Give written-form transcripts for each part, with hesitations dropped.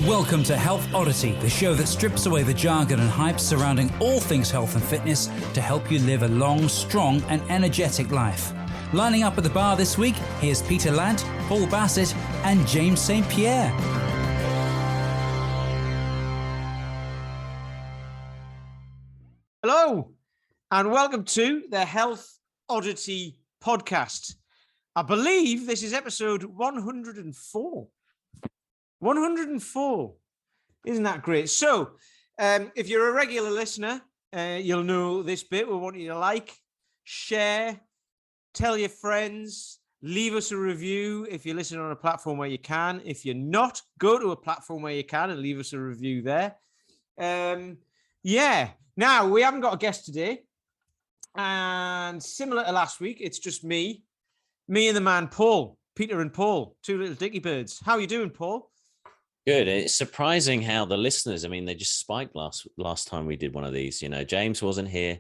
Welcome to Health Oddity, the show that strips away the jargon and hype surrounding all things health and fitness to help you live a long, strong and energetic life. Lining up at the bar this week, here's Peter Lant, Paul Bassett and James St. Pierre. Hello, and welcome to the Health Oddity podcast. I believe this is episode 104. 104. Isn't that great? So, if you're a regular listener, you'll know this bit. We want you to like, share, tell your friends, leave us a review if you're listening on a platform where you can. If you're not, go to a platform where you can and leave us a review there. Now, we haven't got a guest today. And similar to last week, it's just me and the man, Paul. Peter and Paul, two little dicky birds. How are you doing, Paul? Good. It's surprising how the listeners, they just spiked last time we did one of these. You know, James wasn't here.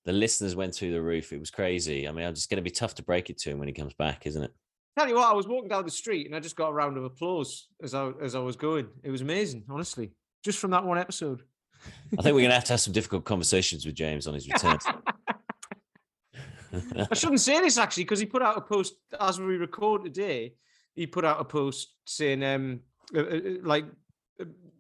The listeners went through the roof. It was crazy. I'm just going to be tough to break it to him when he comes back, isn't it? Tell you what, I was walking down the street and I just got a round of applause as I was going. It was amazing, honestly, just from that one episode. I think we're going to have some difficult conversations with James on his return. I shouldn't say this, actually, because he put out a post as we record today. He put out a post saying,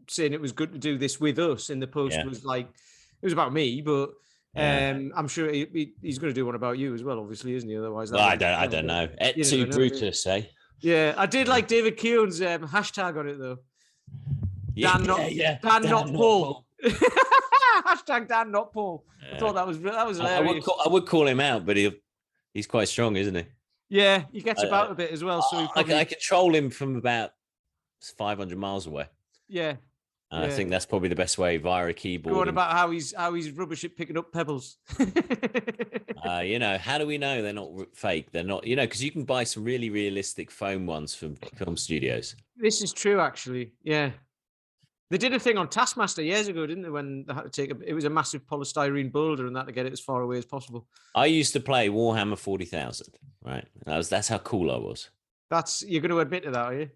saying it was good to do this with us. And the post was like, it was about me, but I'm sure he's going to do one about you as well, obviously, isn't he? Otherwise, I don't know. Et tu Brutus, eh? Yeah, I did like David Keown's hashtag on it, though. Dan, not Paul. Hashtag Dan, not Paul. I thought that was hilarious. I would call him out, but he's quite strong, isn't he? Yeah, he gets about a bit as well. So I control him from about 500 miles away. Yeah. I think that's probably the best way via a keyboard. Going about how he's rubbish at picking up pebbles. How do we know they're not fake? They're not, because you can buy some really realistic foam ones from film studios. This is true, actually. Yeah. They did a thing on Taskmaster years ago, didn't they? When they had to it was a massive polystyrene boulder and that to get it as far away as possible. I used to play Warhammer 40,000, right? That's how cool I was. You're going to admit to that, are you?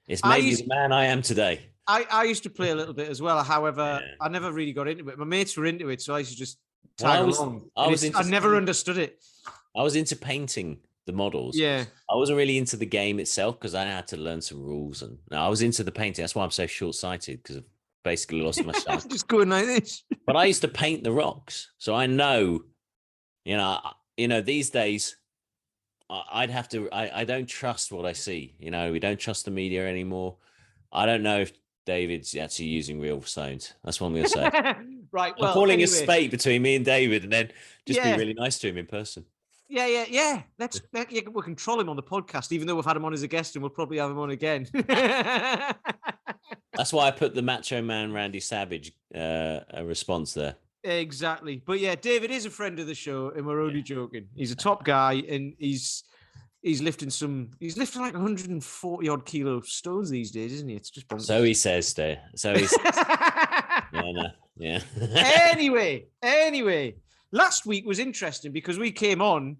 It's made me the man I am today. I used to play a little bit as well. However, I never really got into it. My mates were into it, so I used to just tag along. I never understood it. I was into painting the models. Yeah. I wasn't really into the game itself because I had to learn some rules, and I was into the painting. That's why I'm so short-sighted, because I've basically lost my sight. Just going like this. But I used to paint the rocks, so I know, these days I'd have to. I don't trust what I see. We don't trust the media anymore. I don't know if David's actually using real stones. That's what I'm going to say. Right. I'm calling a spate between me and David, and then just be really nice to him in person. Yeah. We can troll him on the podcast, even though we've had him on as a guest, and we'll probably have him on again. That's why I put the Macho Man Randy Savage a response there. Exactly. But yeah, David is a friend of the show, and we're only joking. He's a top guy, and he's lifting like 140 odd kilo stones these days, isn't he? It's just bonkers. So he says, there. So he says. Yeah. Anyway. Last week was interesting because we came on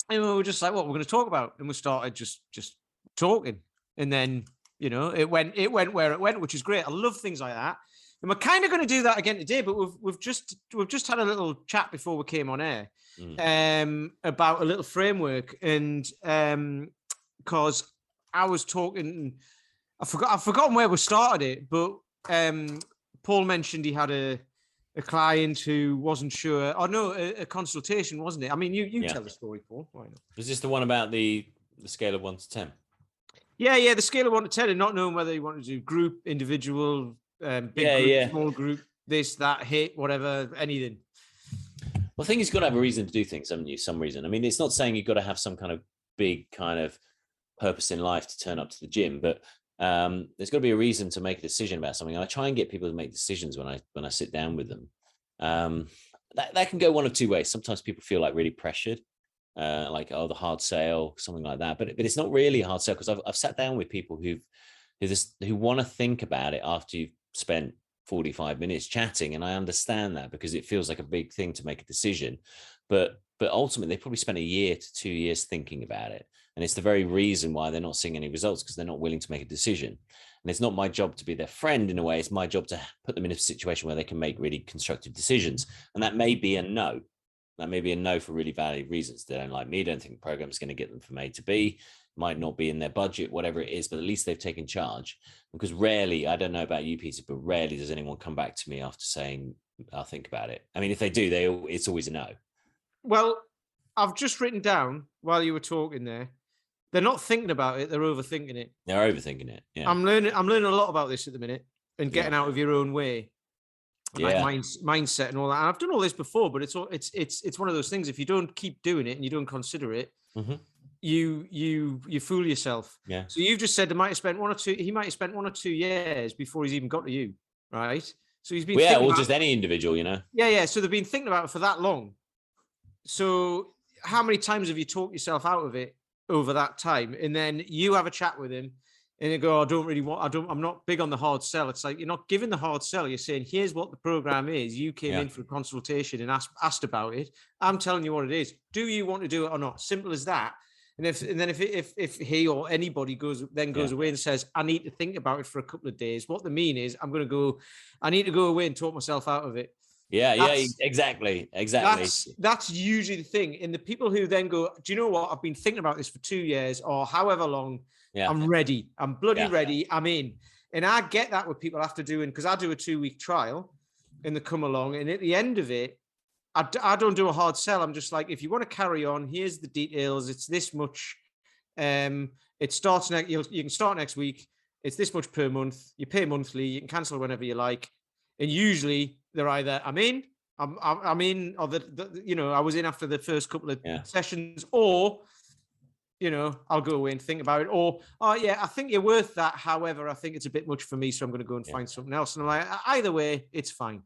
and we were just like, what we're going to talk about. And we started just talking. And then, it went where it went, which is great. I love things like that. And we're kind of going to do that again today, but we've just had a little chat before we came on air about a little framework. And because I was talking, I've forgotten where we started it, but Paul mentioned he had a client who wasn't sure. Oh no, a consultation, wasn't it? I mean, you tell the story, Paul. Why not? Was this the one about the scale of 1 to 10? Yeah, the scale of 1 to 10, and not knowing whether you wanted to do group, individual, big group, small group, this, that, hit, whatever, anything. Well, I think you've got to have a reason to do things, haven't you? Some reason. I mean, it's not saying you've got to have some kind of big kind of purpose in life to turn up to the gym, but there's got to be a reason to make a decision about something. And I try and get people to make decisions when I sit down with them. That can go one of two ways. Sometimes people feel like really pressured, like, the hard sale, something like that. But it's not really a hard sale, because I've sat down with people who want to think about it after you've spent 45 minutes chatting, and I understand that, because it feels like a big thing to make a decision. But ultimately, they probably spent a year to 2 years thinking about it. And it's the very reason why they're not seeing any results, because they're not willing to make a decision. And it's not my job to be their friend in a way. It's my job to put them in a situation where they can make really constructive decisions. And that may be a no. That may be a no for really valid reasons. They don't like me, don't think the program is going to get them from A to B, might not be in their budget, whatever it is, but at least they've taken charge. Because rarely, I don't know about you, Peter, but rarely does anyone come back to me after saying, I'll think about it. I mean, if they do, it's always a no. Well, I've just written down while you were talking there, they're not thinking about it, they're overthinking it. They're overthinking it. Yeah. I'm learning a lot about this at the minute, and getting out of your own way. Like mindset and all that. And I've done all this before, but it's one of those things. If you don't keep doing it and you don't consider it, you fool yourself. Yeah. So you've just said he might have spent 1 or 2 years before he's even got to you, right? So he's been or just any individual, Yeah. So they've been thinking about it for that long. So how many times have you talked yourself out of it over that time? And then you have a chat with him, and you go, I'm not big on the hard sell. It's like, you're not giving the hard sell. You're saying, here's what the program is. You came in for a consultation and asked about it. I'm telling you what it is. Do you want to do it or not? Simple as that. And then if he or anybody goes away and says, I need to think about it for a couple of days, what they mean is, I need to go away and talk myself out of it. Exactly. That's usually the thing. And the people who then go, do you know what? I've been thinking about this for 2 years or however long. I'm ready. I'm bloody ready. I'm in. And I get that with people after doing, because I do a 2-week trial and they come along, and at the end of it, I don't do a hard sell. I'm just like, if you want to carry on, here's the details. It's this much. It starts next. You can start next week. It's this much per month. You pay monthly. You can cancel whenever you like. And usually they're either I'm in, or I was in after the first couple of sessions, or I'll go away and think about it, or I think you're worth that. However, I think it's a bit much for me, so I'm going to go and find something else. And I'm like, either way, it's fine.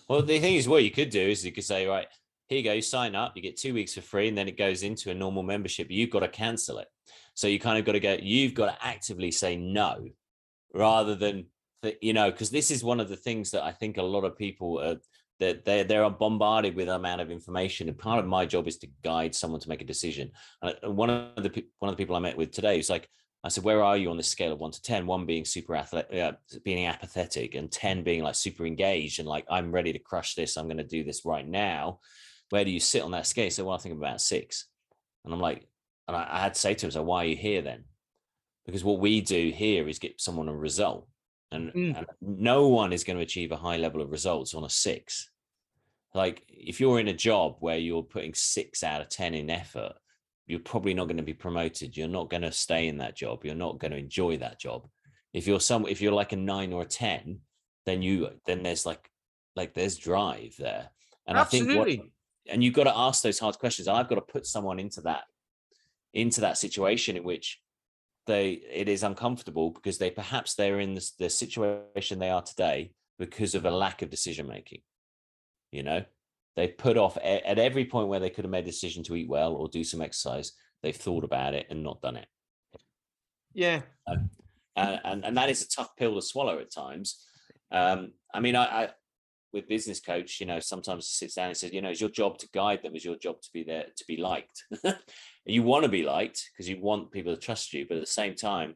Well, the thing is, what you could do is you could say, right, here you go, you sign up, you get 2 weeks for free, and then it goes into a normal membership. But you've got to cancel it. So you kind of got to go, you've got to actively say no, rather than, because this is one of the things that I think a lot of people are, that they are bombarded with an amount of information. And part of my job is to guide someone to make a decision. And one of the people I met with today was like, I said, where are you on this scale of 1 to 10? 1 being super athletic, being apathetic, and 10 being like super engaged and like, I'm ready to crush this. I'm going to do this right now. Where do you sit on that scale? So, well, I think about 6. And I'm like, and I had to say to him, so why are you here then? Because what we do here is get someone a result. And no one is going to achieve a high level of results on a 6. Like, if you're in a job where you're putting 6 out of 10 in effort, you're probably not going to be promoted. You're not going to stay in that job. You're not going to enjoy that job. If you're like a 9 or a 10, then there's like there's drive there. And absolutely. I think and you've got to ask those hard questions. I've got to put someone into that situation in which it is uncomfortable, because they're in the situation they are today because of a lack of decision making. They've put off at every point where they could have made a decision to eat well or do some exercise. They've thought about it and not done it. Yeah. And that is a tough pill to swallow at times. I mean, I with business coach, sometimes sits down and says, it's your job to guide them. It's your job to be there, to be liked. You want to be liked because you want people to trust you. But at the same time,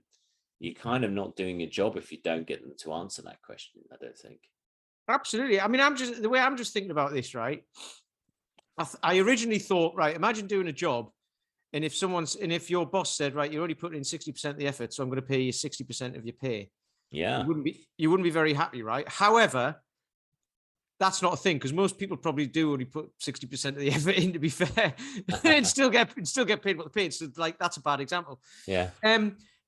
you're kind of not doing your job if you don't get them to answer that question, I don't think. Absolutely. I mean, I'm just thinking about this, right? I originally thought, right, imagine doing a job, and if your boss said, right, you're only putting in 60% of the effort, so I'm going to pay you 60% of your pay. Yeah. You wouldn't be very happy, right? However, that's not a thing, because most people probably do only put 60% of the effort in, to be fair, and still get paid what they pay. So like, that's a bad example. Yeah.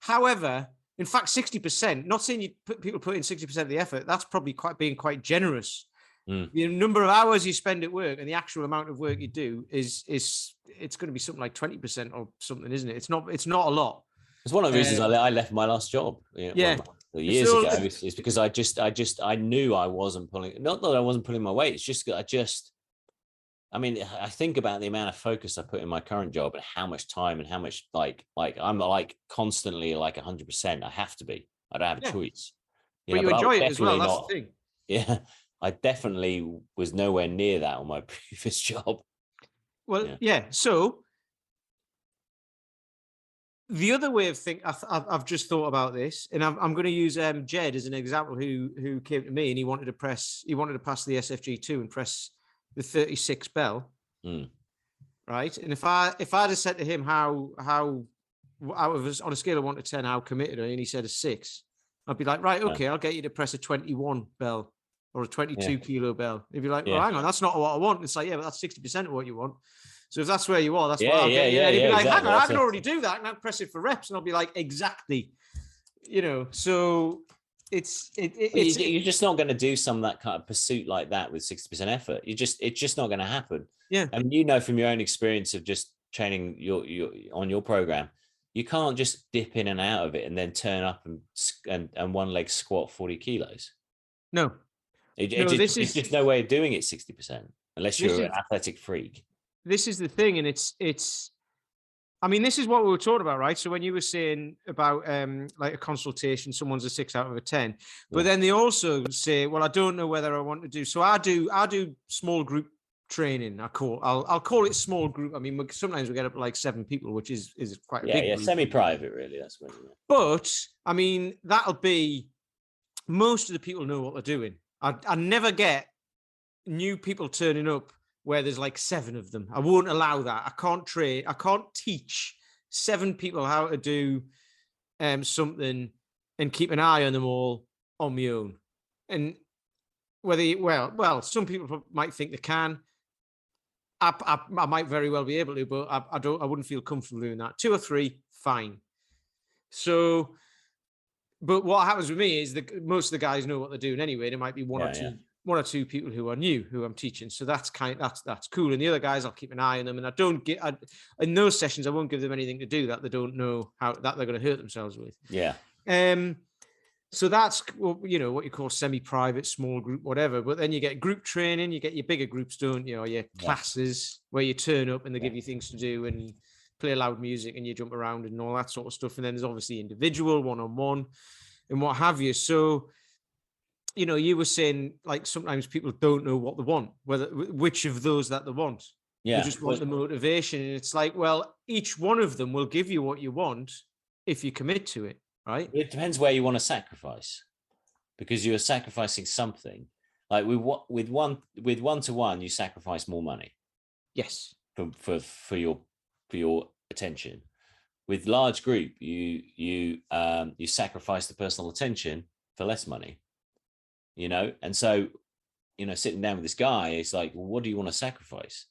However, in fact, 60%, not saying people put in 60% of the effort, that's probably being quite generous. The number of hours you spend at work and the actual amount of work you do it's going to be something like 20% or something, isn't it? It's not a lot. It's one of the reasons I left my last job. Years ago. It's because I knew I wasn't pulling, not that I wasn't pulling my weight. It's just I think about the amount of focus I put in my current job and how much time and how much like I'm like constantly like 100%. I have to be. I don't have a choice. But you enjoy it as well. That's the thing. Yeah, I definitely was nowhere near that on my previous job. Well, yeah. So the other way of think, I've just thought about this, and I'm going to use Jed as an example, who came to me and he wanted to pass the SFG2 and press the 36 bell, right? And if I'd have said to him how I was on a scale of 1 to 10 how committed, and he said a 6, I'd be like, right, okay, I'll get you to press a 21 bell or a 22 kilo bell. He'd be like, well, hang on, that's not what I want. It's like, yeah, but that's 60% of what you want. So if that's where you are, that's what I'll get you. And he'd be like, exactly. Hang on, I can already do that. And I'll press it for reps. And I'll be like, exactly. So you're just not going to do some of that kind of pursuit like that with 60% effort. It's just not going to happen. Yeah. I mean, from your own experience of just training on your program, you can't just dip in and out of it and then turn up and one leg squat 40 kilos. No. It's just no way of doing it 60% unless you're an athletic freak. This is the thing, and it's I mean, this is what we were talking about, right? So when you were saying about like a consultation, someone's a 6 out of a 10, but then they also say, well, I don't know whether I want to do. So I do small group training. I'll call it small group. I mean, sometimes we get up to like 7 people, which is quite a big group. Semi-private, really. That's what. But I mean, that'll be most of the people know what they're doing. I never get new people turning up where there's like 7 of them. I won't allow that. I can't teach 7 people how to do something and keep an eye on them all on my own. And some people might think they can. I might very well be able to, but I wouldn't feel comfortable doing that. 2 or 3, fine. So, but what happens with me is that most of the guys know what they're doing anyway. There might be one or two people who are new who I'm teaching. So that's cool. And the other guys, I'll keep an eye on them. And in those sessions, I won't give them anything to do that they don't know that they're going to hurt themselves with. Yeah. So that's, what you call semi-private, small group, whatever. But then you get group training, you get your bigger groups, don't you? Or your classes where you turn up and they give you things to do and play loud music and you jump around and all that sort of stuff. And then there's obviously individual, one-on-one and what have you. So, you were saying like sometimes people don't know what they want, which of those that they want. Yeah. They just want the motivation. And it's like, well, each one of them will give you what you want if you commit to it, right? It depends where you want to sacrifice, because you're sacrificing something. Like with one-to-one, you sacrifice more money. Yes. For your attention. With large group, you sacrifice the personal attention for less money. And so, sitting down with this guy, it's like, well, what do you want to sacrifice?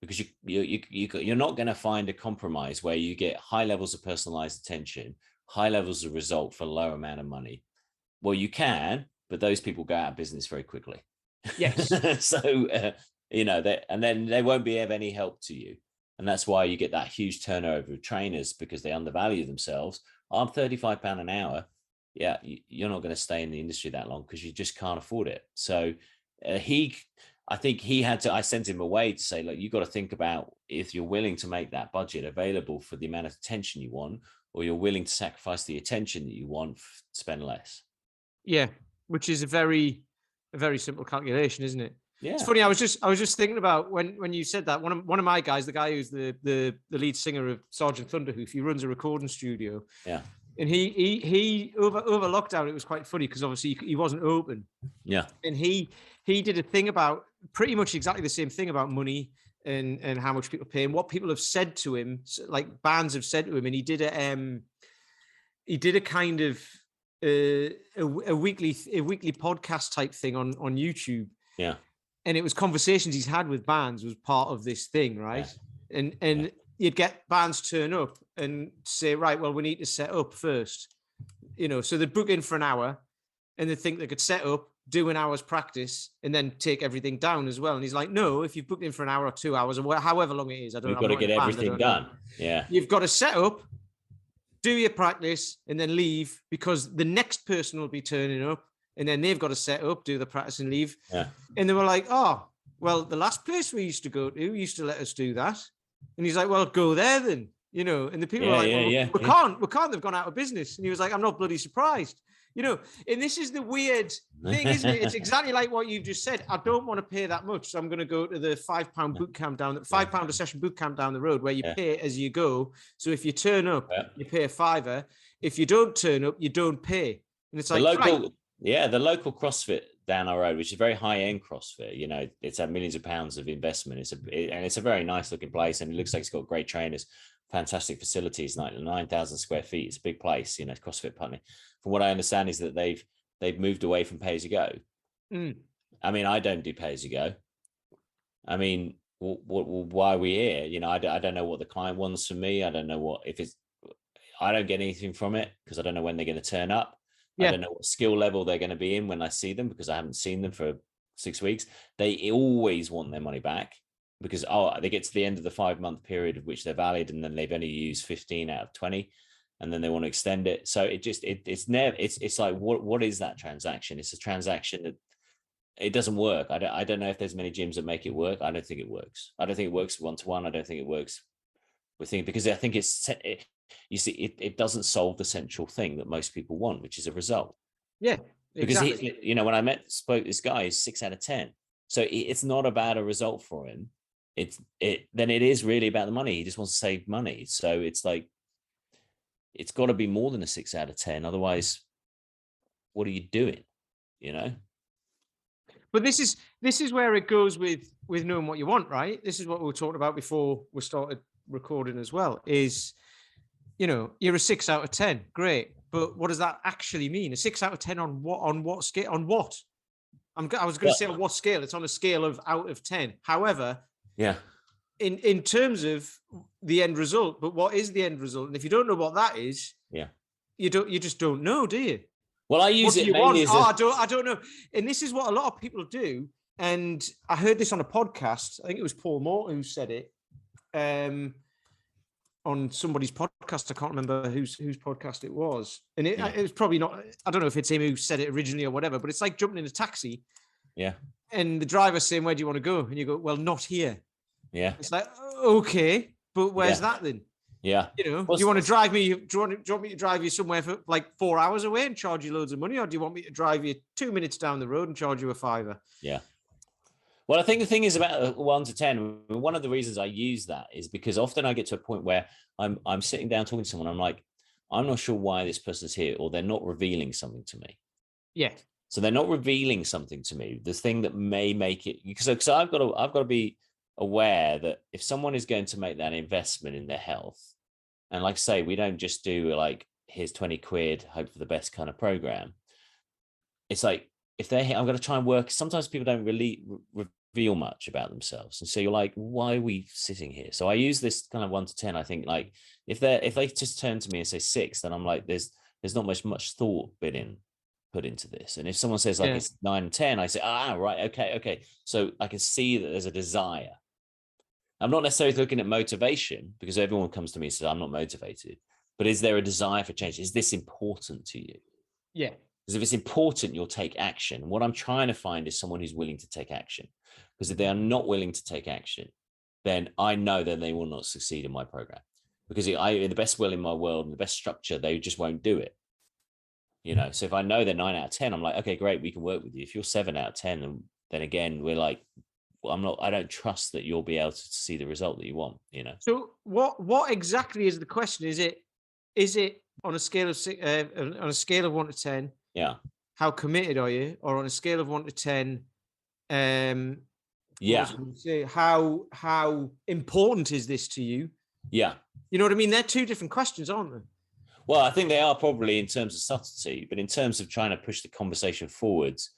Because you're not going to find a compromise where you get high levels of personalized attention, high levels of result for a lower amount of money. Well, you can, but those people go out of business very quickly. Yes. So, and then they won't be of any help to you. And that's why you get that huge turnover of trainers, because they undervalue themselves. I'm £35 an hour. Yeah, you're not going to stay in the industry that long because you just can't afford it. So I think I sent him away to say, look, you've got to think about if you're willing to make that budget available for the amount of attention you want, or you're willing to sacrifice the attention that you want to spend less. Yeah, which is a very simple calculation, isn't it? Yeah. It's funny. I was just thinking about when you said that, one of my guys, the guy who's the lead singer of Sergeant Thunderhoof, he runs a recording studio. Yeah. And he over lockdown, it was quite funny because obviously he wasn't open. Yeah. And he did a thing about pretty much exactly the same thing about money and how much people pay and what people have said to him, like bands have said to him. And he did a kind of a weekly podcast type thing on YouTube. Yeah. And it was conversations he's had with bands was part of this thing, right? Yeah. And you'd get bands turn up and say, right, well, we need to set up first. So they'd book in for an hour and they think they could set up, do an hour's practice, and then take everything down as well. And he's like, no, if you've booked in for an hour or 2 hours or however long it is, You've got to get everything done. Yeah. You've got to set up, do your practice, and then leave, because the next person will be turning up and then they've got to set up, do the practice and leave. Yeah. And they were like, oh, well, the last place we used to go to used to let us do that. And he's like, well, go there then, and the people are like, we can't, they've gone out of business. And he was like, I'm not bloody surprised. You know, and this is the weird thing, isn't it? It's exactly like what you've just said. I don't want to pay that much, so I'm going to go to the £5 boot camp £5 a session boot camp down the road, where you pay as you go. So if you turn up, you pay a £5. If you don't turn up, you don't pay. And it's like the local CrossFit down our road, which is very high end CrossFit. You know, it's had millions of pounds of investment. It's a very nice looking place, and it looks like it's got great trainers, fantastic facilities, 9,000 square feet. It's a big place. You know, CrossFit Putney. From what I understand is that they've moved away from pay as you go. I mean, I don't do pay as you go. I mean, why are we here? You know, I don't know what the client wants from me. I don't know I don't get anything from it because I don't know when they're going to turn up. I don't know what skill level they're going to be in when I see them, because I haven't seen them for 6 weeks. They always want their money back because they get to the end of the 5-month period of which they're valid, and then they've only used 15 out of 20. And then they want to extend it. So it's like, what is that transaction? It's a transaction that it doesn't work. I don't know if there's many gyms that make it work. I don't think it works. I don't think it works one-to-one. I don't think it works with things, because I think it doesn't solve the central thing that most people want, which is a result. Yeah, exactly. Because when I spoke this guy is 6 out of 10. So it's not about a result for him. Then it is really about the money. He just wants to save money. So it's like, it's got to be more than a 6 out of 10. Otherwise, what are you doing? You know? But this is where it goes with knowing what you want, right? This is what we were talking about before we started recording as well, is, you know, you're a 6 out of 10. Great. But what does that actually mean? A 6 out of 10 on what? On what scale? On what? I was going to say on what scale? It's on a scale of out of 10. However, in terms of the end result, but what is the end result? And if you don't know what that is, you just don't know, do you? Well, I use it mainly as I don't know. And this is what a lot of people do. And I heard this on a podcast. I think it was Paul Morton who said it on somebody's podcast. I can't remember whose podcast it was. And it was probably not, I don't know if it's him who said it originally or whatever, but it's like jumping in a taxi. Yeah. And the driver's saying, where do you want to go? And you go, well, not here. Yeah. It's like, okay, but where's that then? Yeah. You know, do you want to drive me? Do you want me to drive you somewhere for like 4 hours away and charge you loads of money? Or do you want me to drive you 2 minutes down the road and charge you a £5? Yeah. Well, I think the thing is about 1 to 10. One of the reasons I use that is because often I get to a point where I'm sitting down talking to someone. I'm like, I'm not sure why this person's here, or they're not revealing something to me. Yeah. So they're not revealing something to me. The thing that may make it, because I've got to be aware that if someone is going to make that investment in their health, and like I say, we don't just do like, here's 20 quid, hope for the best kind of program. It's like, if I'm going to try and work, sometimes people don't really reveal much about themselves. And so you're like, why are we sitting here? So I use this kind of 1 to 10. I think like if they just turn to me and say 6, then I'm like, there's not much thought put into this. And if someone says like it's 9 and 10, I say, right, okay. So I can see that there's a desire. I'm not necessarily looking at motivation, because everyone comes to me and says, I'm not motivated. But is there a desire for change? Is this important to you? Yeah. Because if it's important, you'll take action. What I'm trying to find is someone who's willing to take action. Because if they are not willing to take action, then I know that they will not succeed in my program. Because in the best will in my world and the best structure, they just won't do it. You know, so if I know they're 9 out of 10, I'm like, okay, great, we can work with you. If you're 7 out of 10, then again, we're like, well, I don't trust that you'll be able to see the result that you want, you know? So what exactly is the question? Is it on a scale of 1 to 10? Yeah. How committed are you? Or on a scale of 1 to 10, how important is this to you? Yeah. You know what I mean? They're two different questions, aren't they? Well, I think they are probably in terms of subtlety, but in terms of trying to push the conversation forwards,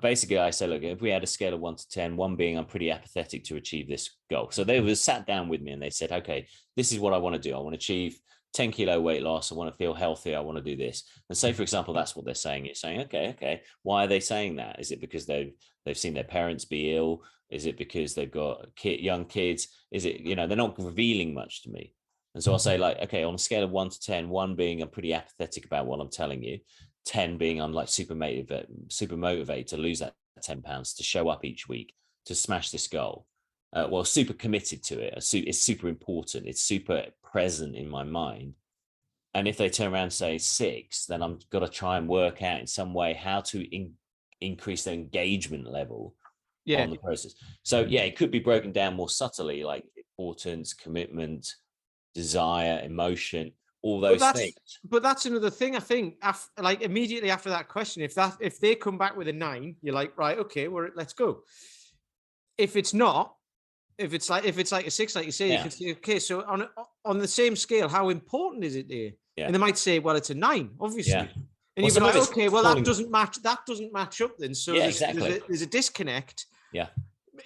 basically I say, look, if we had a scale of 1 to 10, 1 being I'm pretty apathetic to achieve this goal. So they were sat down with me and they said, okay, this is what I want to do. I want to achieve 10 kilo weight loss. I want to feel healthy. I want to do this. And say, for example, that's what they're saying. You're saying, okay. Why are they saying that? Is it because they've seen their parents be ill? Is it because they've got young kids? Is it, they're not revealing much to me. And so I'll say like, okay, on a scale of 1 to 10, 1 being I'm pretty apathetic about what I'm telling you, 10 being I'm like super motivated to lose that 10 pounds, to show up each week, to smash this goal. Super committed to it. It's super important. It's super present in my mind. And if they turn around and say 6, then I'm got to try and work out in some way how to increase their engagement level on the process. So yeah, it could be broken down more subtly, like importance, commitment, desire, emotion, all those things. But that's another thing. I think, like immediately after that question, if they come back with a 9, you're like, right, okay, let's go. If it's not, if it's like a 6, like you say, Yeah. you can say, okay, so on the same scale, how important is it there? Yeah. And they might say, well, it's a 9, obviously. Yeah. And you'd be like, okay, well, that doesn't match up then. So yeah, there's a disconnect. Yeah.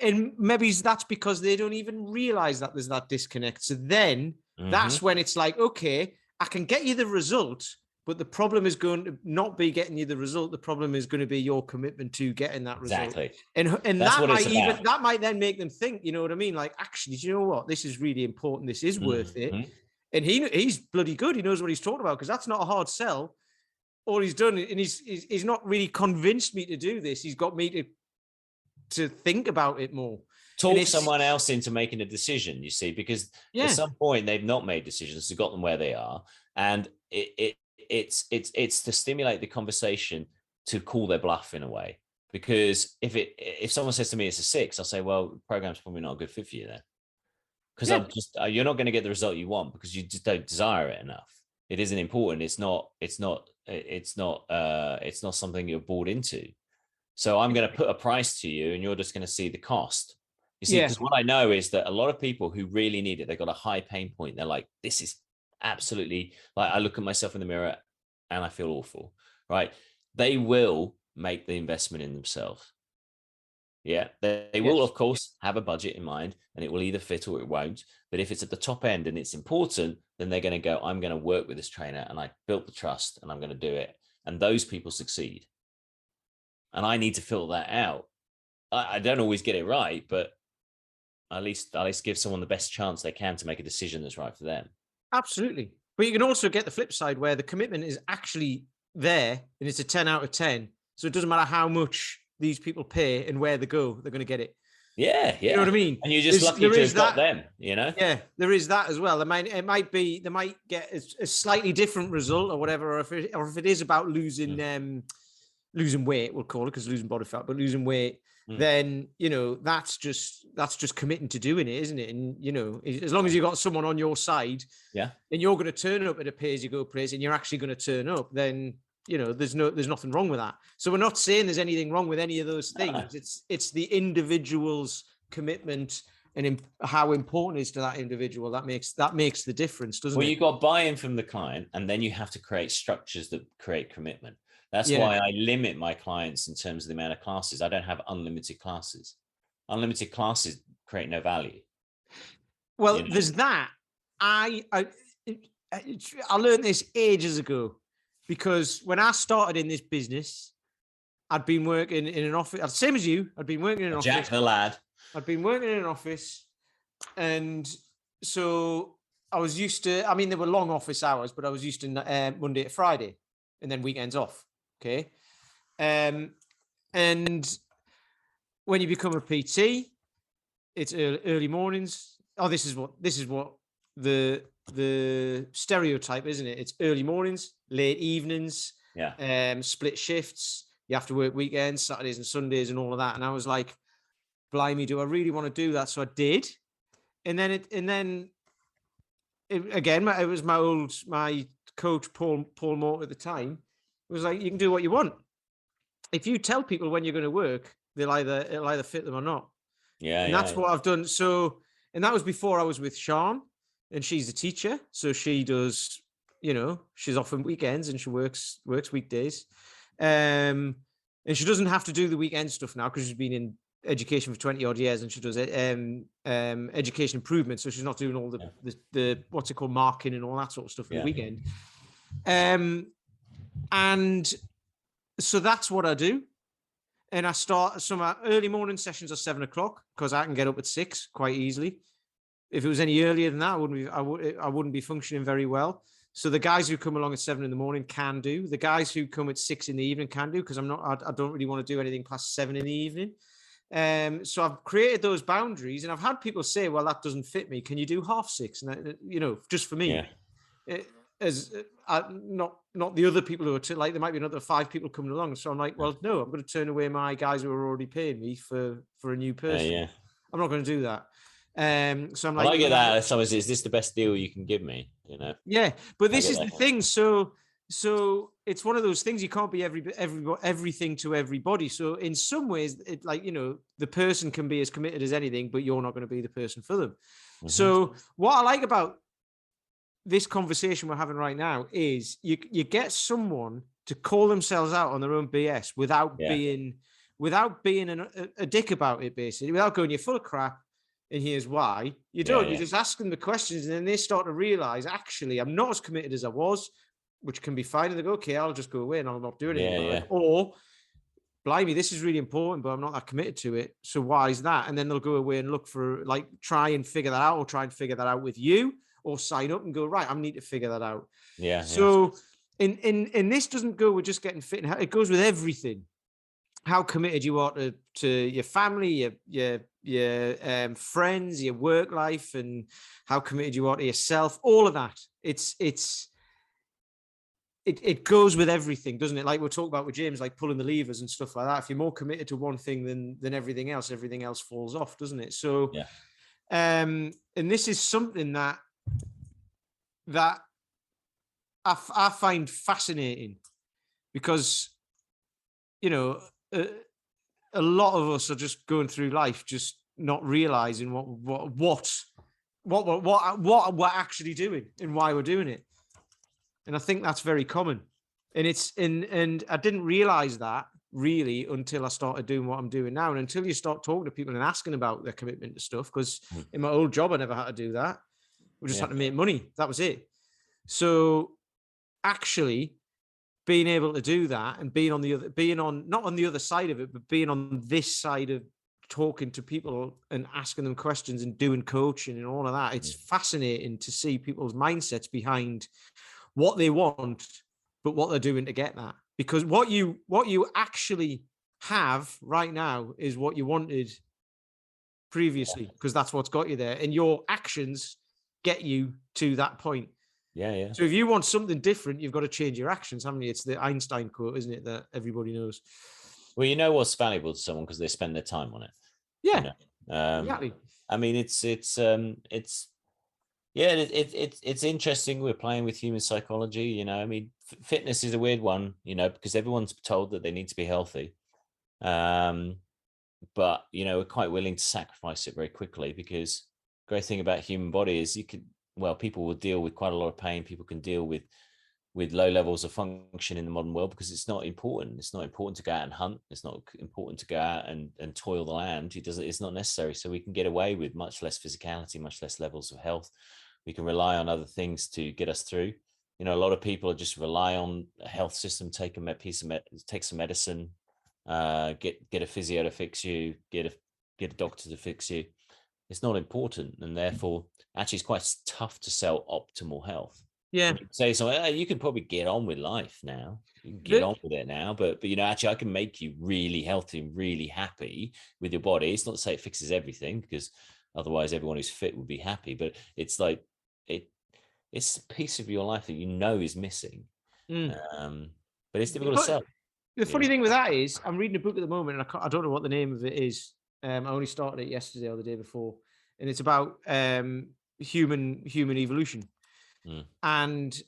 And maybe that's because they don't even realize that there's that disconnect. So then that's when it's like, okay, I can get you the result, but the problem is going to not be getting you the result. The problem is going to be your commitment to getting that result. Exactly. And that might then make them think, you know what I mean? Like, actually, do you know what? This is really important. This is worth it. And he's bloody good. He knows what he's talking about, because that's not a hard sell. All he's done, and he's not really convinced me to do this. He's got me to think about it more. Talk someone else into making a decision, you see, because at some point they've not made decisions, they've got them where they are. And it's to stimulate the conversation to call their bluff in a way. Because if someone says to me it's a 6, I'll say, well, the program's probably not a good fit for you then. Because you're not going to get the result you want because you just don't desire it enough. It isn't important. It's not something you're bought into. So I'm going to put a price to you and you're just going to see the cost. You see, because what I know is that a lot of people who really need it, they've got a high pain point. They're like, this is absolutely, like, I look at myself in the mirror and I feel awful, right? They will make the investment in themselves. Yeah, they will, of course, have a budget in mind, and it will either fit or it won't. But if it's at the top end and it's important, then they're going to go, I'm going to work with this trainer and I built the trust and I'm going to do it. And those people succeed. And I need to fill that out. I don't always get it right, but at least give someone the best chance they can to make a decision that's right for them. Absolutely. But you can also get the flip side where the commitment is actually there and it's a 10 out of 10. So it doesn't matter how much these people pay and where they go, they're going to get it. Yeah. You know what I mean? And you're just lucky to have got them, you know? Yeah, there is that as well. They might get a slightly different result or whatever, or if it is about losing weight, we'll call it, because losing body fat, but losing weight, then, you know, that's just committing to doing it, isn't it? And, you know, as long as you've got someone on your side, and you're going to turn up at a pay-as-you-go place and you're actually going to turn up, then, you know, there's nothing wrong with that. So we're not saying there's anything wrong with any of those things. It's the individual's commitment and how important it is to that individual that makes the difference, doesn't it? Well, you've got buy-in from the client, and then you have to create structures that create commitment. That's why I limit my clients in terms of the amount of classes. I don't have unlimited classes. Unlimited classes create no value. Well, there's that. I learned this ages ago, because when I started in this business, I'd been working in an office, same as you. I'd been working in an office. Jack the lad. I'd been working in an office, and so I was used to. I mean, there were long office hours, but I was used to Monday to Friday, and then weekends off. Okay. And when you become a PT, it's early mornings. Oh, this is what the stereotype, isn't it? It's early mornings, late evenings, split shifts. You have to work weekends, Saturdays and Sundays and all of that. And I was like, blimey, do I really want to do that? So I did. And then it was my coach, Paul Moore at the time. It was like, you can do what you want. If you tell people when you're going to work, it'll either fit them or not. And that's what I've done. So, and that was before I was with Sean, and she's a teacher. So she does, you know, she's off on weekends and she works weekdays. And she doesn't have to do the weekend stuff now because she's been in education for 20 odd years, and she does education improvement. So she's not doing all the what's it called, marking and all that sort of stuff for the weekend. And so that's what I do. And I start some early morning sessions at 7 o'clock because I can get up at 6 quite easily. If it was any earlier than that, I wouldn't be functioning very well. So the guys who come along at 7 in the morning can do. The guys who come at 6 in the evening can do, because I don't really want to do anything past 7 in the evening. So I've created those boundaries, and I've had people say, well, that doesn't fit me. Can you do 6:30? And you know, just for me. as not the other people who are like, there might be another 5 people coming along. So I'm like, well, no, I'm going to turn away my guys who are already paying me for a new person. Yeah. I'm not going to do that. So I'm Well, like, I get that. Sometimes, is this the best deal you can give me? You know. yeah, but this is that. the thing. So it's one of those things, you can't be everything to everybody. So in some ways, it, like, you know, the person can be as committed as anything, but you're not going to be the person for them. Mm-hmm. So what I like about this conversation we're having right now is you get someone to call themselves out on their own BS without being a dick about it, basically, without going, you're full of crap and here's why. You don't. You just ask them the questions, and then they start to realize, actually, I'm not as committed as I was, which can be fine. And they go, okay, I'll just go away and I'm not doing anything about it. Or, blimey, this is really important, but I'm not that committed to it. So why is that? And then they'll go away and look for, like, try and figure that out, or try and figure that out with you, or sign up and go, right, I need to figure that out. Yeah. So in this doesn't go with just getting fit, and it goes with everything. How committed you are to your family, your friends, your work life, and how committed you are to yourself. All of that. It goes with everything, doesn't it? Like we're talking about with James, like pulling the levers and stuff like that. If you're more committed to one thing than everything else falls off, doesn't it? So, and this is something that I find fascinating, because, you know, a lot of us are just going through life just not realizing what we're actually doing and why we're doing it. And I think that's very common. And I didn't realize that really until I started doing what I'm doing now. And until you start talking to people and asking about their commitment to stuff, because in my old job, I never had to do that. We just had to make money. That was it. So actually being able to do that, and not on the other side of it, but being on this side of talking to people and asking them questions and doing coaching and all of that, it's fascinating to see people's mindsets behind what they want, but what they're doing to get that. Because what you actually have right now is what you wanted previously, because that's what's got you there, and your actions get you to that point. Yeah. So if you want something different, you've got to change your actions, haven't you? It's the Einstein quote, isn't it, that everybody knows? Well, you know what's valuable to someone because they spend their time on it. Yeah, you know? Exactly. I mean, it's interesting. We're playing with human psychology. You know, I mean, fitness is a weird one. You know, because everyone's told that they need to be healthy, but you know, we're quite willing to sacrifice it very quickly, because the great thing about human body is people will deal with quite a lot of pain. People can deal with low levels of function in the modern world because it's not important. It's not important to go out and hunt. It's not important to go out and toil the land. It's not necessary. So we can get away with much less physicality, much less levels of health. We can rely on other things to get us through. You know, a lot of people just rely on a health system, take some medicine, get a physio to fix you, get a doctor to fix you. It's not important, and therefore, actually, it's quite tough to sell optimal health. Yeah. Say so. You can probably get on with life now. You can get on with it now, but you know, actually, I can make you really healthy and really happy with your body. It's not to say it fixes everything, because otherwise, everyone who's fit would be happy. But it's like it's a piece of your life that you know is missing. But it's difficult to sell. The funny thing with that is, I'm reading a book at the moment, and I don't know what the name of it is. I only started it yesterday or the day before, and it's about human evolution. And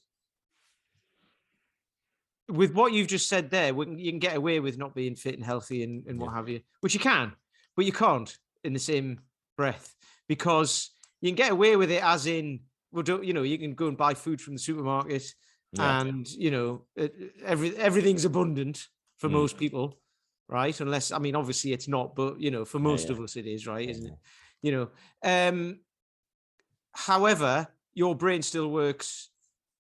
with what you've just said there, you can get away with not being fit and healthy and what have you, which you can, but you can't in the same breath, because you can get away with it as in, well, you know, you can go and buy food from the supermarket, and you know, everything's abundant for most people. Right. Unless, I mean, obviously it's not, but you know, for most of us it is, right? Isn't it? You know, however, your brain still works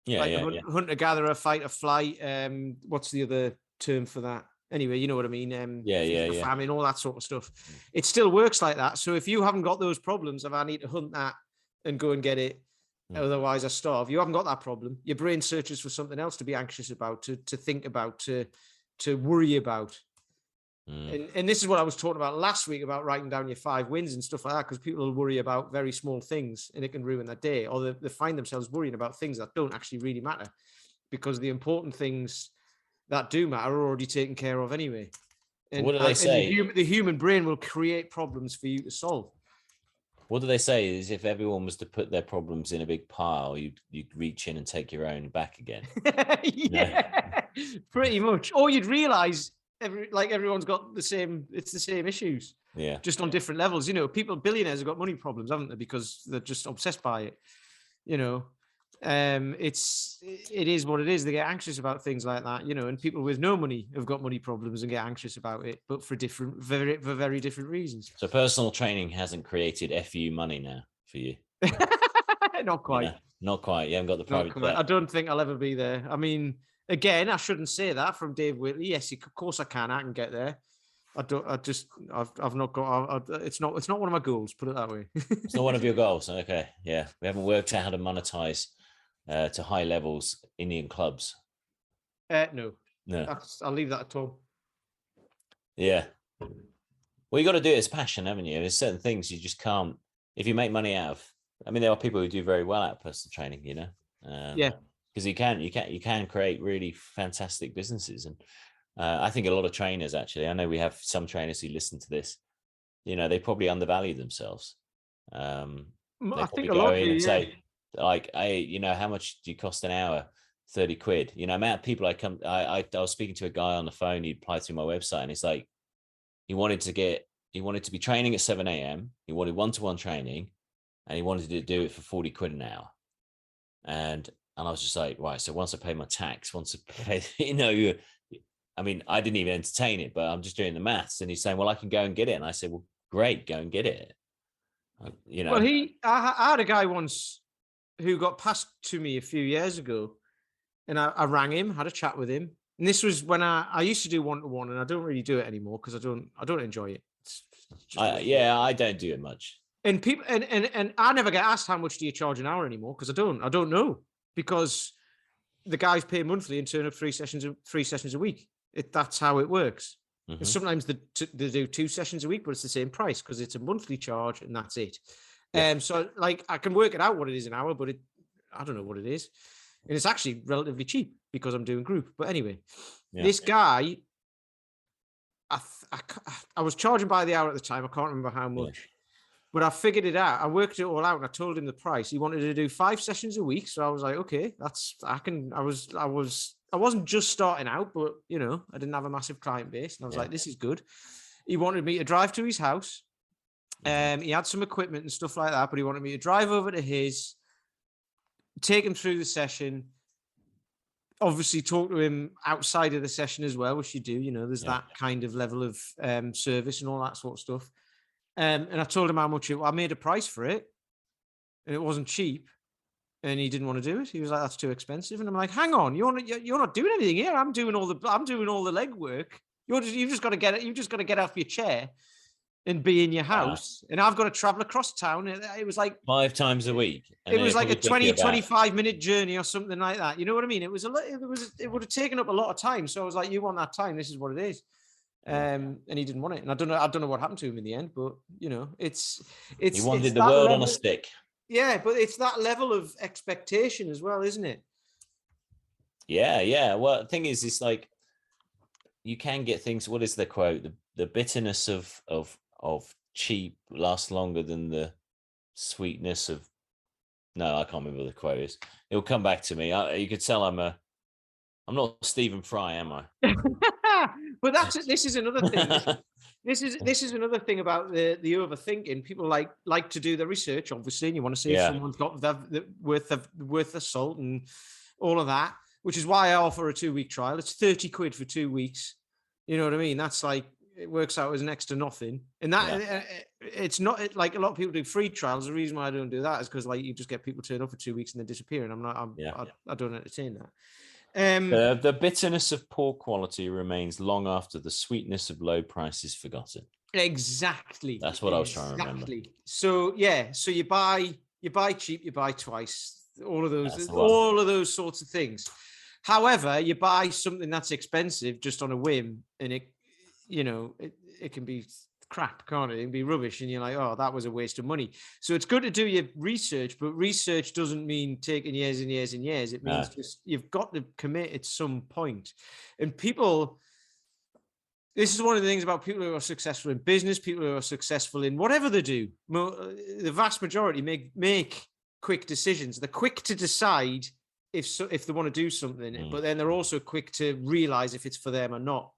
hunter gatherer, fight or flight. What's the other term for that? Anyway, you know what I mean? Famine, all that sort of stuff. It still works like that. So if you haven't got those problems of, I need to hunt that and go and get it, otherwise I starve, you haven't got that problem. Your brain searches for something else to be anxious about, to think about, to worry about. And this is what I was talking about last week about writing down your 5 wins and stuff like that, because people will worry about very small things and it can ruin their day, or they find themselves worrying about things that don't actually really matter, because the important things that do matter are already taken care of anyway. And what do they say? The human brain will create problems for you to solve. What do they say is if everyone was to put their problems in a big pile, you'd reach in and take your own back again. Yeah, pretty much. Or you'd realize everyone's got the same issues. Yeah. Just on different levels. Billionaires have got money problems, haven't they? Because they're just obsessed by it. It is what it is. They get anxious about things like that, and people with no money have got money problems and get anxious about it, but for very different reasons. So personal training hasn't created FU money now for you? Not quite. Not quite. You haven't got the private jet. I don't think I'll ever be there. I mean, again, I shouldn't say that from Dave Whitley. Yes, of course I can. I can get there. I've not got. It's not one of my goals. Put it that way. It's not one of your goals. Okay, yeah, we haven't worked out how to monetize to high levels Indian clubs. No. I'll leave that at Tom. Yeah. Well, you got to do it as passion, haven't you? There's certain things you just can't. If you make money out of, I mean, there are people who do very well at personal training. Yeah. Because you can create really fantastic businesses, and I think a lot of trainers actually. I know we have some trainers who listen to this. They probably undervalue themselves. I think a lot of you say, like, hey, how much do you cost an hour? 30 quid. Amount of people I was speaking to a guy on the phone. He applied through my website, and it's like he wanted to be training at 7 a.m. He wanted one-to-one training, and he wanted to do it for 40 quid an hour. And I was just like, right. So once I pay my tax, once I pay, I mean, I didn't even entertain it, but I'm just doing the maths. And he's saying, well, I can go and get it. And I said, well, great, go and get it. Well, I had a guy once who got passed to me a few years ago, and I rang him, had a chat with him. And this was when I used to do one-to-one, and I don't really do it anymore because I don't enjoy it. I don't do it much. And people and I never get asked how much do you charge an hour anymore, because I don't know, because the guys pay monthly and turn up 3 sessions a week. That's how it works. Mm-hmm. And sometimes they do 2 sessions a week, but it's the same price because it's a monthly charge and that's it. Yeah. So like I can work it out what it is an hour, but I don't know what it is. And it's actually relatively cheap because I'm doing group. But anyway, this guy, I was charging by the hour at the time. I can't remember how much, but I figured it out. I worked it all out and I told him the price. He wanted to do 5 sessions a week. So I was like, okay, I wasn't just starting out, but I didn't have a massive client base. And I was like, this is good. He wanted me to drive to his house. He had some equipment and stuff like that, but he wanted me to drive over to his, take him through the session, obviously talk to him outside of the session as well, which you do, there's that kind of level of service and all that sort of stuff. And I told him how much I made a price for it, and it wasn't cheap, and he didn't want to do it. He was like, that's too expensive. And I'm like, hang on, you're not doing anything here. I'm doing all the legwork. You've just got to get off your chair and be in your house, and I've got to travel across town. It was like 5 times a week. It was like a 25-minute journey or something like that. You know what I mean? It would have taken up a lot of time. So I was like, you want that time? This is what it is. And he didn't want it. And I don't know what happened to him in the end, but it's he wanted the world on a stick. Yeah, but it's that level of expectation as well, isn't it? Yeah. Well, the thing is, it's like you can get things. What is the quote? The bitterness of cheap lasts longer than the sweetness of. No, I can't remember what the quote is. It'll come back to me. You could tell I'm not Stephen Fry, am I? But this is another thing. This is another thing about the overthinking. People like to do the research, obviously, and you want to see if someone's got the worth the salt and all of that, which is why I offer a 2-week trial. It's 30 quid for 2 weeks. You know what I mean? That's like, it works out as next to nothing. And that it's not like a lot of people do free trials. The reason why I don't do that is because like you just get people turn up for 2 weeks and then disappear. And I don't entertain that. The bitterness of poor quality remains long after the sweetness of low price is forgotten. Exactly. That's what I was trying to remember. So so you buy cheap, you buy twice, all of those sorts of things. However, you buy something that's expensive just on a whim, and it can be crap, can't it? It can be rubbish, and you're like, oh, that was a waste of money. So it's good to do your research, but research doesn't mean taking years and years and years. It means just you've got to commit at some point. And people, this is one of the things about people who are successful in business, people who are successful in whatever they do. The vast majority make quick decisions. They're quick to decide if they want to do something, but then they're also quick to realize if it's for them or not.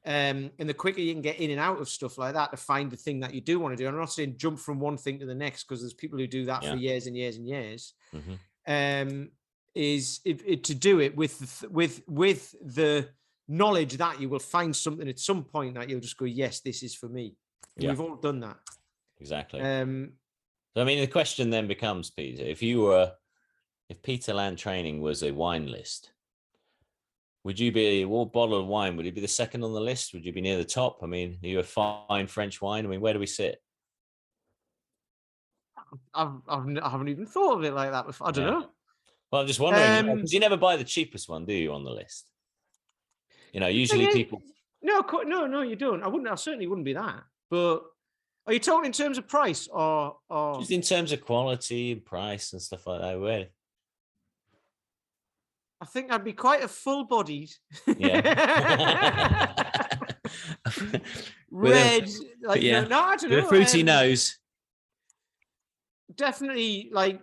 And the quicker you can get in and out of stuff like that to find the thing that you do want to do. I'm not saying jump from one thing to the next, because there's people who do that for years and years and years. Is to do it with the knowledge that you will find something at some point that you'll just go, yes, this is for me. We've all done that. Exactly. So, I mean, the question then becomes, Peter, if Peter Land Training was a wine list, would you be, what bottle of wine, would it be the second on the list? Would you be near the top? I mean, are you a fine French wine? I mean, where do we sit? I haven't even thought of it like that before. I don't know. Well, I'm just wondering, because you never buy the cheapest one, do you, on the list? Usually people... No, you don't. I certainly wouldn't be that. But are you talking in terms of price or... Just in terms of quality and price and stuff like that, where? I think I'd be quite a full-bodied, red, I don't know. With a fruity nose. Definitely, not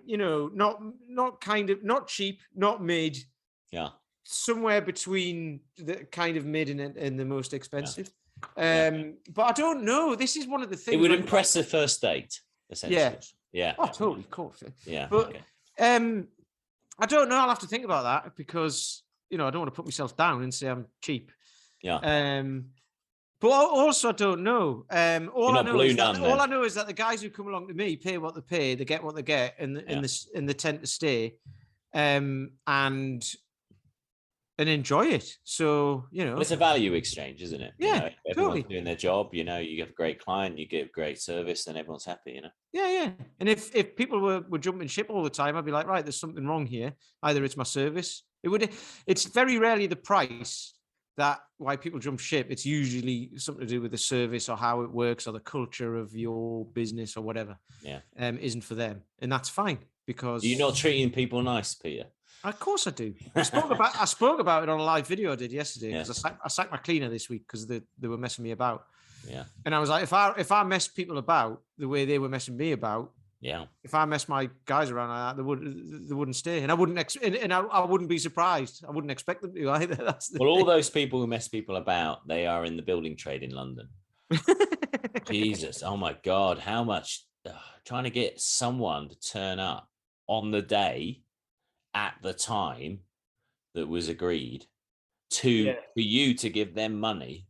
cheap, not mid. Yeah. Somewhere between the kind of mid and the most expensive. But I don't know. This is one of the things. It would impress the first date, essentially. Yeah. Oh, totally, of course. Yeah. But I don't know. I'll have to think about that, because I don't want to put myself down and say I'm cheap. Yeah. But also I don't know. All I know is that the guys who come along to me pay what they pay, they get what they get, and they tend to stay, and enjoy it. So it's a value exchange, isn't it? Yeah, everyone's totally doing their job. You have a great client, you give great service, and everyone's happy. Yeah. And if people were jumping ship all the time, I'd be like, right, there's something wrong here. Either it's my service. It's very rarely the price why people jump ship. It's usually something to do with the service or how it works or the culture of your business or whatever. Yeah. Isn't for them, and that's fine, because you're not treating people nice, Peter. Of course I do. I spoke about it on a live video I did yesterday, because I sacked my cleaner this week because they were messing me about. Yeah. And I was like, if I mess people about the way they were messing me about, if I mess my guys around like that, they wouldn't stay, and I wouldn't I wouldn't be surprised. I wouldn't expect them to either. All those people who mess people about, they are in the building trade in London. Jesus, oh my God, how much trying to get someone to turn up on the day at the time that was agreed for you to give them money.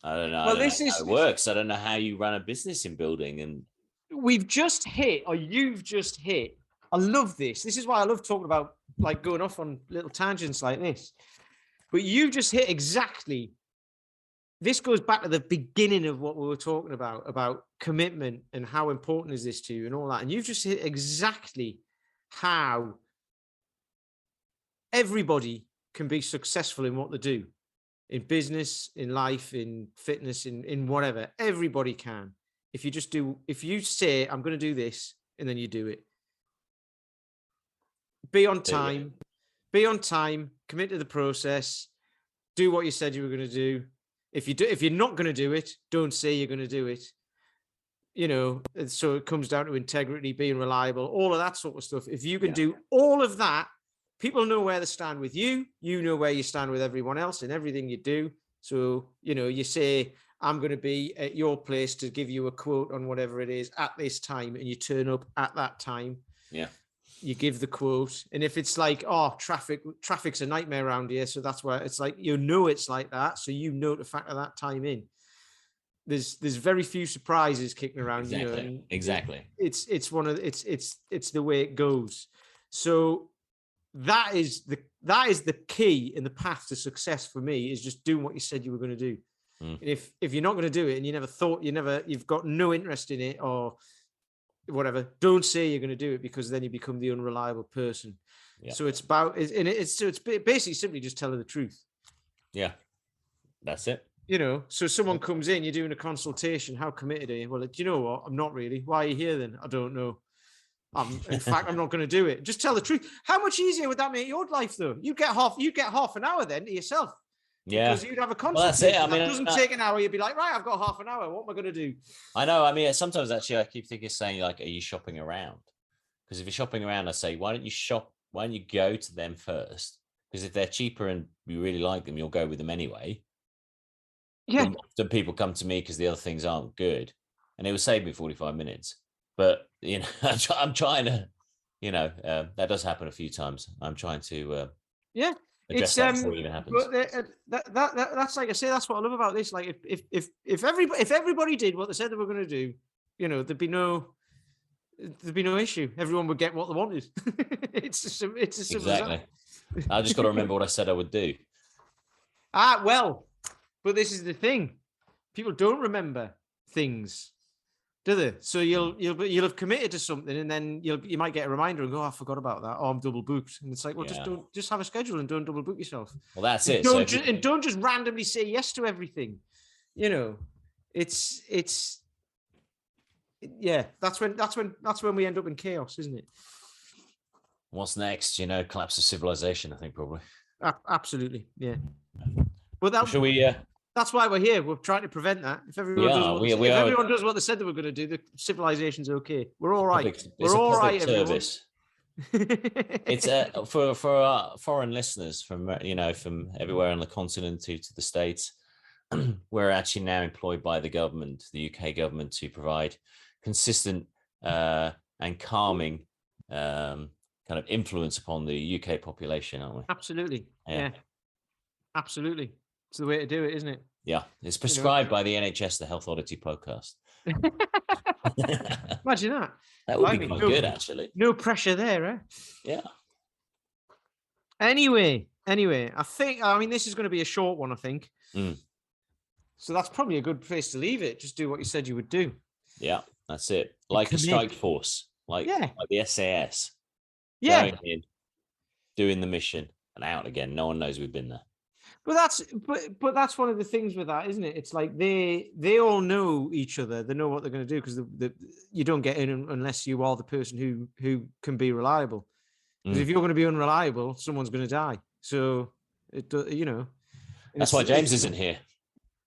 I don't know. Well, how it works. I don't know how you run a business in building. And you've just hit. I love this. This is why I love talking about going off on little tangents like this. But you just hit exactly. This goes back to the beginning of what we were talking about commitment and how important is this to you and all that. And you've just hit exactly how everybody can be successful in what they do, in business, in life, in fitness, in whatever. Everybody can. If you say, I'm going to do this, and then you do it. Be on time, commit to the process, do what you said you were going to do. If you're not going to do it, don't say you're going to do it. So it comes down to integrity, being reliable, all of that sort of stuff. If you can do all of that, people know where they stand with you. You know where you stand with everyone else in everything you do. So, you say, I'm going to be at your place to give you a quote on whatever it is at this time, and you turn up at that time. Yeah. You give the quote. And if it's like, oh, traffic's a nightmare around here, so that's why it's like, it's like that. So to factor that time in. There's very few surprises kicking around. Exactly. It's the way it goes. So that is the key in the path to success for me, is just doing what you said you were going to do. And if you're not going to do it, and you've got no interest in it or whatever, don't say you're going to do it, because then you become the unreliable person. Yeah. So it's basically simply just telling the truth. Yeah. That's it. You know, so someone comes in, you're doing a consultation. How committed are you? Well, do you know what? I'm not really. Why are you here then? I don't know. In fact, I'm not going to do it. Just tell the truth. How much easier would that make your life, though? You get half an hour then to yourself. Yeah. Because you'd have a consultation. Well, that's it. I mean, that doesn't take an hour. You'd be like, right, I've got half an hour. What am I going to do? I know. I mean, sometimes actually, I keep thinking, saying like, are you shopping around? Because if you're shopping around, I say, why don't you shop? Why don't you go to them first? Because if they're cheaper and you really like them, you'll go with them anyway. Yeah. But often people come to me because the other things aren't good, and it will save me 45 minutes. But you know, I'm trying to, you know, that does happen a few times. I'm trying to, address that before it even happens. But that's like I say. That's what I love about this. Like, if everybody did what they said they were going to do, you know, there'd be no issue. Everyone would get what they wanted. it's as simple Exactly. as that. I just got to remember what I said I would do. Well, but this is the thing. People don't remember things, do they? So you'll have committed to something, and then you might get a reminder and go, oh, I forgot about that. Oh, I'm double booked. And it's like, well, just have a schedule and don't double book yourself. Well, that's it. And don't just randomly say yes to everything. You know, it's that's when we end up in chaos, isn't it? What's next? You know, collapse of civilization, I think, probably. Absolutely, yeah. But that's why we're here. We're trying to prevent that. If everyone does what they said they were going to do, the civilization's okay. We're all right. We're all right. Service. It's for our foreign listeners from everywhere on the continent to the States. We're actually now employed by the government, the UK government, to provide consistent and calming kind of influence upon the UK population, aren't we? Absolutely. Yeah. Absolutely. It's the way to do it, isn't it? Yeah. It's prescribed by the NHS, the Health Oddity podcast. Imagine that. That would be quite good, actually. No pressure there, eh? Yeah. Anyway, I mean, this is going to be a short one, I think. So that's probably a good place to leave it. Just do what you said you would do. Yeah, that's it. Like a strike force, like the SAS. Yeah. Going in, doing the mission, and out again. No one knows we've been there. But that's one of the things with that, isn't it? It's like they all know each other. They know what they're going to do because you don't get in unless you are the person who can be reliable. Because if you're going to be unreliable, someone's going to die. So that's why James isn't here.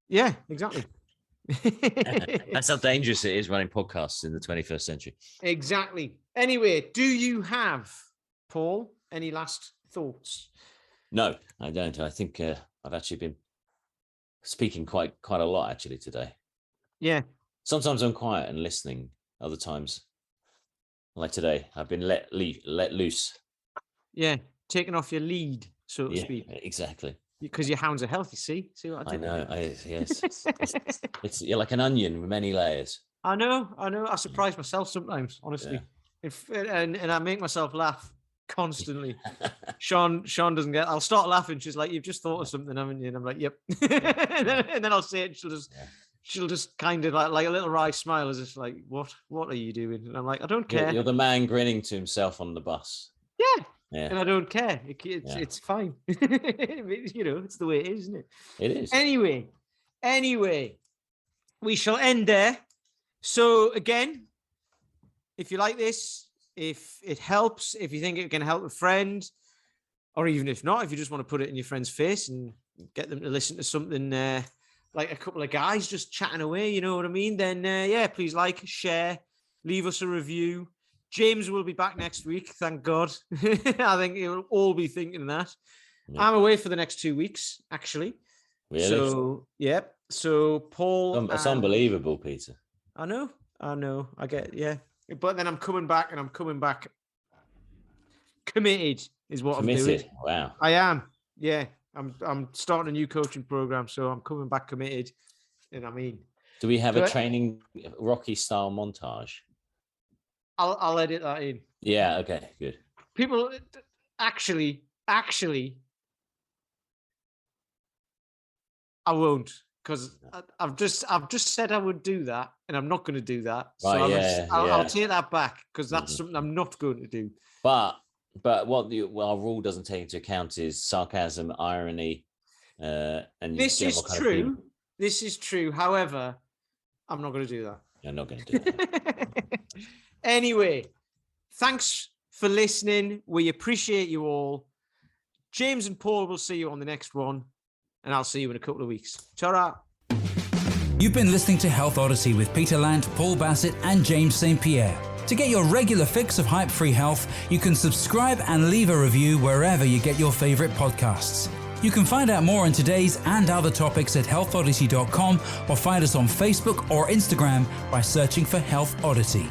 Yeah, exactly. That's how dangerous it is running podcasts in the 21st century. Exactly. Anyway, do you have, Paul, any last thoughts? No, I don't. I think I've actually been speaking quite a lot actually today. Yeah. Sometimes I'm quiet and listening. Other times, like today, I've been let loose. Yeah, taking off your lead, so to speak. Exactly. Because your hounds are healthy. See what I did? I know. Yes. It's you're like an onion with many layers. I know. I surprise myself sometimes, honestly. Yeah. And I make myself laugh constantly. Sean doesn't get. I'll start laughing. She's like, "You've just thought of something, haven't you?" And I'm like, "Yep." and then I'll say it. She'll just kind of like a little wry smile, as if like, "What are you doing?" And I'm like, "I don't care." You're the man grinning to himself on the bus. Yeah. And I don't care. It's fine. It's the way it is, isn't it? It is. Anyway, we shall end there. So again, if you like this, if it helps, if you think it can help a friend, or even if not, if you just want to put it in your friend's face and get them to listen to something like a couple of guys just chatting away, you know what I mean? Then please like, share, leave us a review. James will be back next week, thank God. I think you'll all be thinking that. Yeah. I'm away for the next 2 weeks, actually. Really? So, yeah. So, Paul... It's unbelievable, Peter. I know. I get, yeah. But then I'm coming back, and I'm coming back committed, is what I'm doing. Wow. I am, yeah. I'm starting a new coaching program, so I'm coming back committed. And I mean... Do we have a training Rocky-style montage? I'll edit that in. Yeah. Okay. Good. People, actually, I won't, because I've just said I would do that, and I'm not going to do that. Right, so I'll take that back, because that's something I'm not going to do. But what our rule doesn't take into account is sarcasm, irony, And this get is more kind of true. feeling. This is true. However, I'm not going to do that. You're not going to do that. Anyway, thanks for listening. We appreciate you all. James and Paul will see you on the next one, and I'll see you in a couple of weeks. Ta-ra. You've been listening to Health Odyssey with Peter Lant, Paul Bassett, and James St. Pierre. To get your regular fix of hype-free health, you can subscribe and leave a review wherever you get your favorite podcasts. You can find out more on today's and other topics at healthodyssey.com or find us on Facebook or Instagram by searching for Health Odyssey.